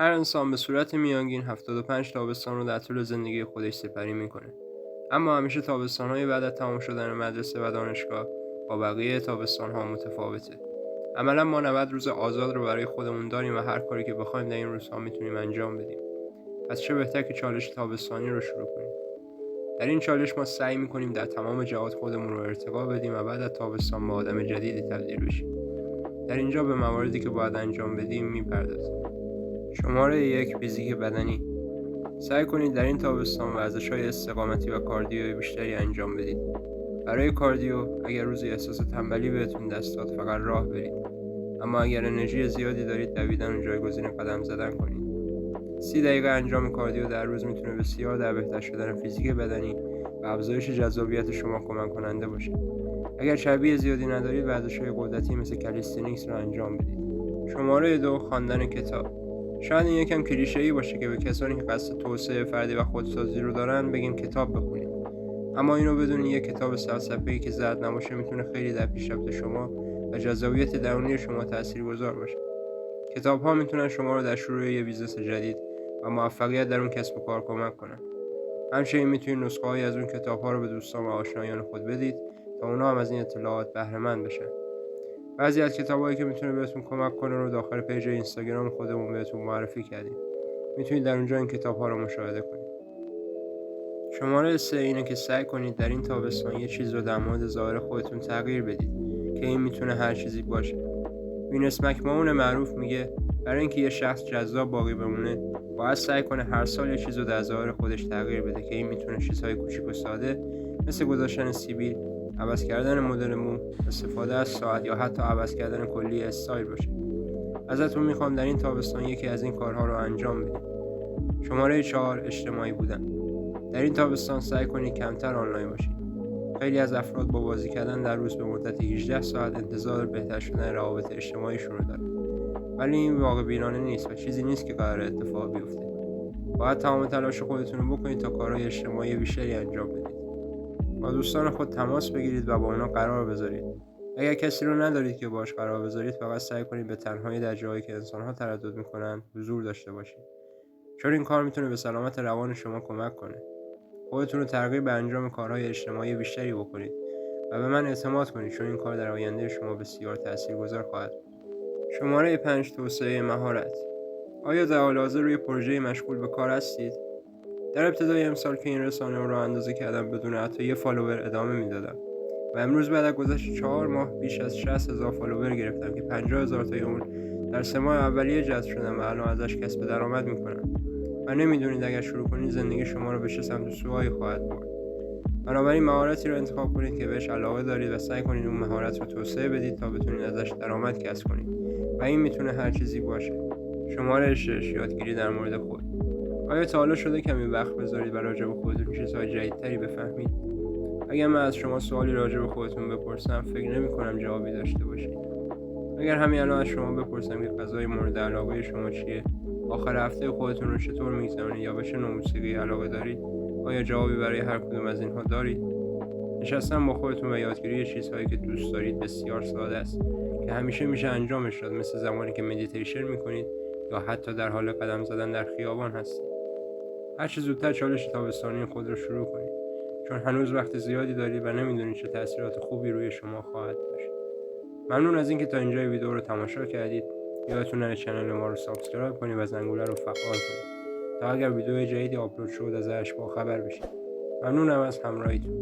هر انسان به صورت میانگین 75 تابستان رو در طول زندگی خودش سپری میکنه. اما همیشه تابستان‌های بعد از تمام شدن مدرسه و دانشگاه با بقیه تابستان‌ها متفاوته. عملا ما 90 روز آزاد رو برای خودمون داریم و هر کاری که بخوایم در این روزها میتونیم انجام بدیم. پس چه بهتر که چالش تابستانی رو شروع کنیم. در این چالش ما سعی میکنیم در تمام جهات خودمون رو ارتقا بدیم و بعد از تابستان به آدم جدیدی تبدیل بشیم. در اینجا به مواردی که باید انجام بدیم میپردازیم. شماره 1: فیزیک بدنی. سعی کنید در این تابستان ورزش‌های استقامتی و کاردیوی بیشتری انجام بدید. برای کاردیو اگر روزی احساس تنبلی بهتون دست داد فقط راه برید. اما اگر انرژی زیادی دارید دویدن و جایگزین قدم زدن کنید. 30 دقیقه انجام کاردیو در روز میتونه بسیار در بهتر شدن فیزیک بدنی و افزایش جذابیت شما کمک کننده باشه. اگر چربی زیادی ندارید ورزش‌های قدرتی مثل کالیستنیکس رو انجام بدید. شماره 2: خواندن کتاب. شاید این یکم کلیشه‌ای باشه که به کسانی که قصد توسعه فردی و خودسازی رو دارن بگیم کتاب بخونید. اما اینو بدونید یک کتاب 100 صفحه‌ای که زرد نباشه میتونه خیلی در پیشرفت شما و جذابیت درونی شما تاثیرگذار باشه. کتاب‌ها میتونن شما رو در شروع یه بیزنس جدید و موفقیت در اون کسب و کار کمک کنن. همچنین میتونید نسخه‌هایی از اون کتاب‌ها رو به دوستان و آشنایان خود بدید تا اونا هم از این اطلاعات بهره مند بشن. بعضی از کتابایی که میتونه بهتون کمک کنه رو داخل پیج اینستاگرام خودمون بهتون معرفی کردیم. میتونید در اونجا این کتاب‌ها رو مشاهده کنید. شماره 3: اینه که سعی کنید در این تابستان یه چیز رو در مورد ظاهر خودتون تغییر بدید که این میتونه هر چیزی باشه. وینس مک‌ماهون معروف میگه برای اینکه یه شخص جذاب باقی بمونه باید سعی کنه هر سال یه چیز رو در ظاهر خودش تغییر بده که این میتونه چیزهای کوچیک و ساده مثل گذاشتن سیبیل، عوض کردن مدل مو، استفاده از ساعت یا حتی عوض کردن کلی استایل باشه. ازتون میخوام در این تابستان یکی از این کارها رو انجام بدید. شماره 4: اجتماعی بودن. در این تابستان سعی کنید کمتر آنلاین باشید. خیلی از افراد با بازی کردن در روز به مدت 18 ساعت انتظار بهتر شدن روابط اجتماعیشون رو دارن. ولی این واقع بینانه نیست و چیزی نیست که قرار اتفاق بیفته. باید تمام تلاش خودتون رو بکنید تا کارهای اجتماعی بیشتری انجام بدید. با دوستان خود تماس بگیرید و با اونا قرار بذارید. اگر کسی رو ندارید که باهاش قرار بذارید فقط سعی کنید به تنهایی در جایی که انسان‌ها تردد میکنن حضور داشته باشید. چون این کار میتونه به سلامت روان شما کمک کنه. خودتون رو ترغیب به انجام کارهای اجتماعی بیشتری بکنید و به من اعتماد کنید چون این کار در آینده شما بسیار تاثیرگذار خواهد بود. شماره 5: توسعه مهارت. آیا در حال حاضر روی پروژه مشغول به کار هستید؟ در ابتدای امسال که این رسانه رو راه اندازی کردم بدون حتی یه فالوور ادامه میدادم و امروز بعد از گذشت 4 ماه بیش از 60,000 فالوور گرفتم که 50,000 تای اون در 3 ماه اولیه جذب شدم و الان ازش کسب درآمد میکنم. و نمیدونید اگر شروع کنید زندگی شما رو به چه سمت و سوهایی خواهد برد. بنابراین مهارتی رو انتخاب کنید که بهش علاقه دارید و سعی کنید اون مهارت رو توسعه بدید تا بتونید ازش درآمد کسب کنید و این میتونه هر چیزی باشه. شماره 6: یادگیری در مورد خود. آیا تا حالا شده کمی وقت بذارید و راجع به خودتون چیزهای جدیدتری بفهمید؟ اگر من از شما سوالی راجع به خودتون بپرسم فکر نمی‌کنم جوابی داشته باشید. اگر همین الان از شما بپرسم که غذای مورد علاقه شما چیه، آخر هفته خودتون رو چطور می‌گذرونید یا به چه نوع موسیقی علاقه دارید، آیا جوابی برای هر کدوم از اینها دارید؟ نشستن با خودتون و یادگیری چیزهایی که دوست دارید بسیار ساده است که همیشه میشه انجامش داد، مثل زمانی که مدیتیشن می‌کنید یا حتی در حال قدم زدن در خیابان هستید. هر چه زودتر چالش تابستانی خود رو شروع کنید چون هنوز وقت زیادی دارید و نمیدونید چه تاثیرات خوبی روی شما خواهد داشت. ممنون از اینکه تا اینجای ویدیو رو تماشا کردید. یادتون نره کانال ما رو سابسکرایب کنید و زنگوله رو فعال کنید تا اگر ویدیو جدیدی آپلود شد ازش با خبر بشید. ممنونم از همراهیتون.